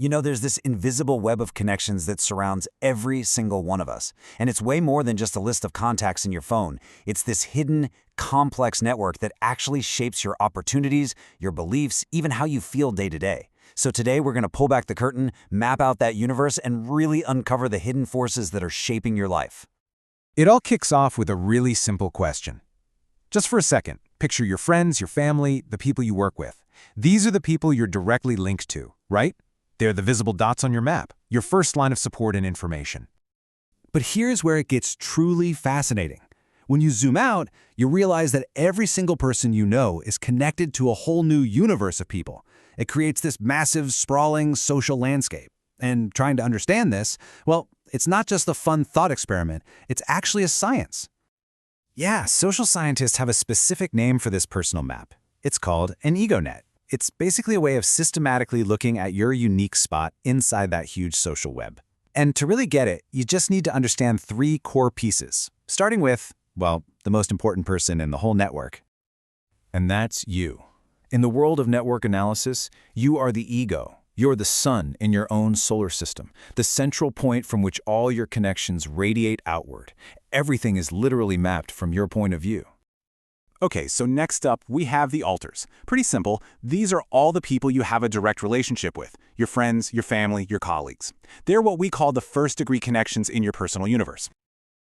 You know, there's this invisible web of connections that surrounds every single one of us. And it's way more than just a list of contacts in your phone. It's this hidden, complex network that actually shapes your opportunities, your beliefs, even how you feel day to day. So today we're going to pull back the curtain, map out that universe, and really uncover the hidden forces that are shaping your life. It all kicks off with a really simple question. Just for a second, picture your friends, your family, the people you work with. These are the people you're directly linked to, right? They're the visible dots on your map, your first line of support and information. But here's where it gets truly fascinating. When you zoom out, you realize that every single person you know is connected to a whole new universe of people. It creates this massive, sprawling social landscape. And trying to understand this, well, it's not just a fun thought experiment, it's actually a science. Yeah, social scientists have a specific name for this personal map. It's called an EgoNet. It's basically a way of systematically looking at your unique spot inside that huge social web. And to really get it, you just need to understand three core pieces, starting with, well, the most important person in the whole network. And that's you. In the world of network analysis, you are the ego. You're the sun in your own solar system, the central point from which all your connections radiate outward. Everything is literally mapped from your point of view. Okay, so next up, we have the alters. Pretty simple. These are all the people you have a direct relationship with. Your friends, your family, your colleagues. They're what we call the first-degree connections in your personal universe.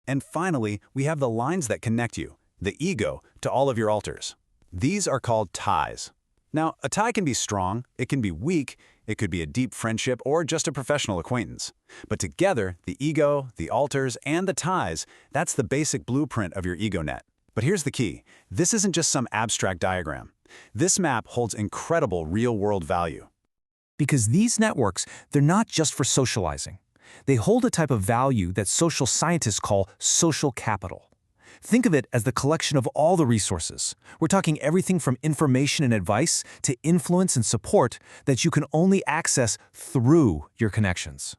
And finally, we have the lines that connect you, the ego, to all of your alters. These are called ties. Now, a tie can be strong, it can be weak, it could be a deep friendship or just a professional acquaintance. But together, the ego, the alters, and the ties, that's the basic blueprint of your EgoNet. But here's the key. This isn't just some abstract diagram. This map holds incredible real-world value. Because these networks, they're not just for socializing. They hold a type of value that social scientists call social capital. Think of it as the collection of all the resources. We're talking everything from information and advice to influence and support that you can only access through your connections.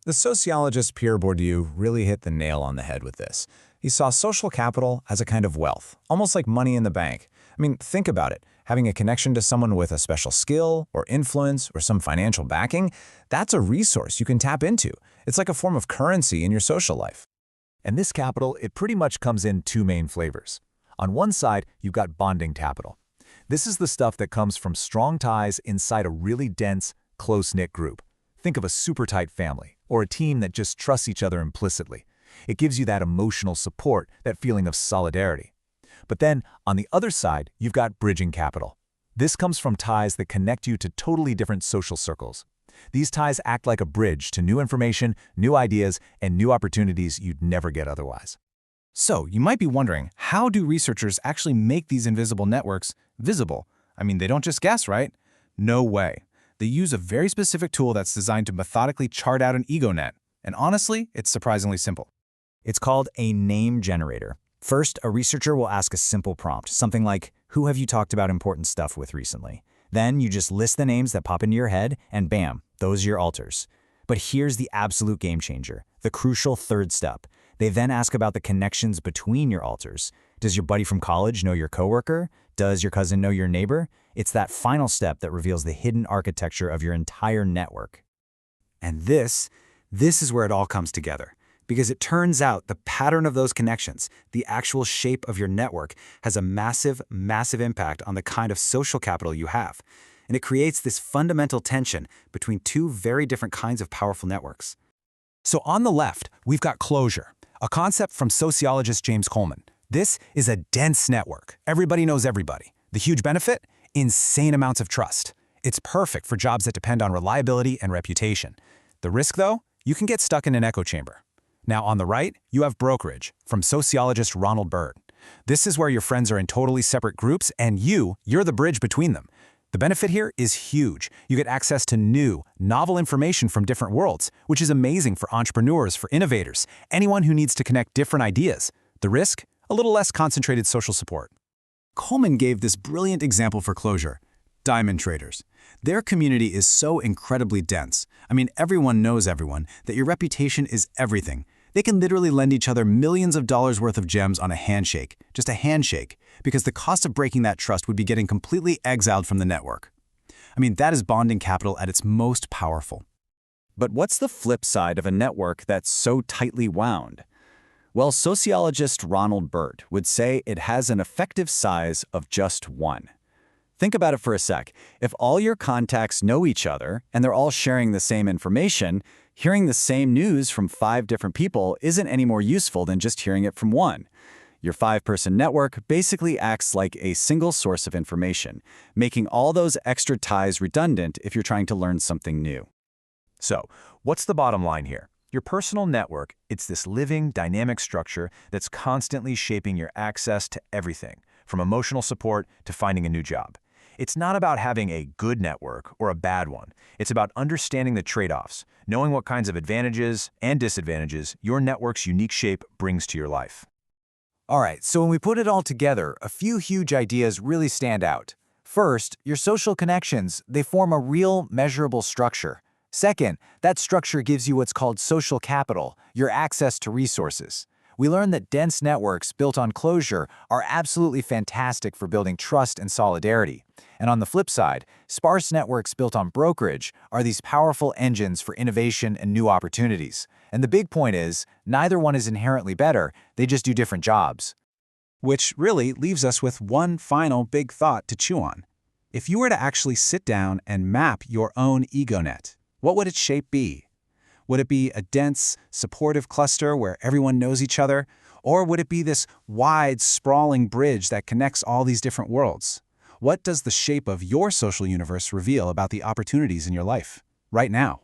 The sociologist Pierre Bourdieu really hit the nail on the head with this. He saw social capital as a kind of wealth, almost like money in the bank. I mean, think about it. Having a connection to someone with a special skill or influence or some financial backing, that's a resource you can tap into. It's like a form of currency in your social life. And this capital, it pretty much comes in two main flavors. On one side, you've got bonding capital. This is the stuff that comes from strong ties inside a really dense, close-knit group. Think of a super tight family or a team that just trusts each other implicitly. It gives you that emotional support, that feeling of solidarity. But then, on the other side, you've got bridging capital. This comes from ties that connect you to totally different social circles. These ties act like a bridge to new information, new ideas, and new opportunities you'd never get otherwise. So, you might be wondering, how do researchers actually make these invisible networks visible? I mean, they don't just guess, right? No way. They use a very specific tool that's designed to methodically chart out an EgoNet. And honestly, it's surprisingly simple. It's called a name generator. First, a researcher will ask a simple prompt, something like, who have you talked about important stuff with recently? Then you just list the names that pop into your head, and bam, those are your alters. But here's the absolute game changer, the crucial third step. They then ask about the connections between your alters. Does your buddy from college know your coworker? Does your cousin know your neighbor? It's that final step that reveals the hidden architecture of your entire network. And this is where it all comes together. Because it turns out the pattern of those connections, the actual shape of your network, has a massive, massive impact on the kind of social capital you have. And it creates this fundamental tension between two very different kinds of powerful networks. So on the left, we've got closure, a concept from sociologist James Coleman. This is a dense network. Everybody knows everybody. The huge benefit? Insane amounts of trust. It's perfect for jobs that depend on reliability and reputation. The risk, though? You can get stuck in an echo chamber. Now, on the right, you have brokerage, from sociologist Ronald Bird. This is where your friends are in totally separate groups, and you're the bridge between them. The benefit here is huge. You get access to new, novel information from different worlds, which is amazing for entrepreneurs, for innovators, anyone who needs to connect different ideas. The risk? A little less concentrated social support. Coleman gave this brilliant example for closure. Diamond traders. Their community is so incredibly dense. I mean, everyone knows everyone, that your reputation is everything. They can literally lend each other millions of dollars worth of gems on a handshake, just a handshake, because the cost of breaking that trust would be getting completely exiled from the network. I mean, that is bonding capital at its most powerful. But what's the flip side of a network that's so tightly wound? Well, sociologist Ronald Burt would say it has an effective size of just 1. Think about it for a sec. If all your contacts know each other and they're all sharing the same information, hearing the same news from 5 different people isn't any more useful than just hearing it from one. Your 5-person network basically acts like a single source of information, making all those extra ties redundant if you're trying to learn something new. So, what's the bottom line here? Your personal network, it's this living, dynamic structure that's constantly shaping your access to everything, from emotional support to finding a new job. It's not about having a good network or a bad one. It's about understanding the trade-offs, knowing what kinds of advantages and disadvantages your network's unique shape brings to your life. All right, so when we put it all together, a few huge ideas really stand out. First, your social connections, they form a real, measurable structure. Second, that structure gives you what's called social capital, your access to resources. We learned that dense networks built on closure are absolutely fantastic for building trust and solidarity. And on the flip side, sparse networks built on brokerage are these powerful engines for innovation and new opportunities. And the big point is, neither one is inherently better, they just do different jobs. Which really leaves us with one final big thought to chew on. If you were to actually sit down and map your own EgoNet, what would its shape be? Would it be a dense, supportive cluster where everyone knows each other? Or would it be this wide, sprawling bridge that connects all these different worlds? What does the shape of your social universe reveal about the opportunities in your life right now?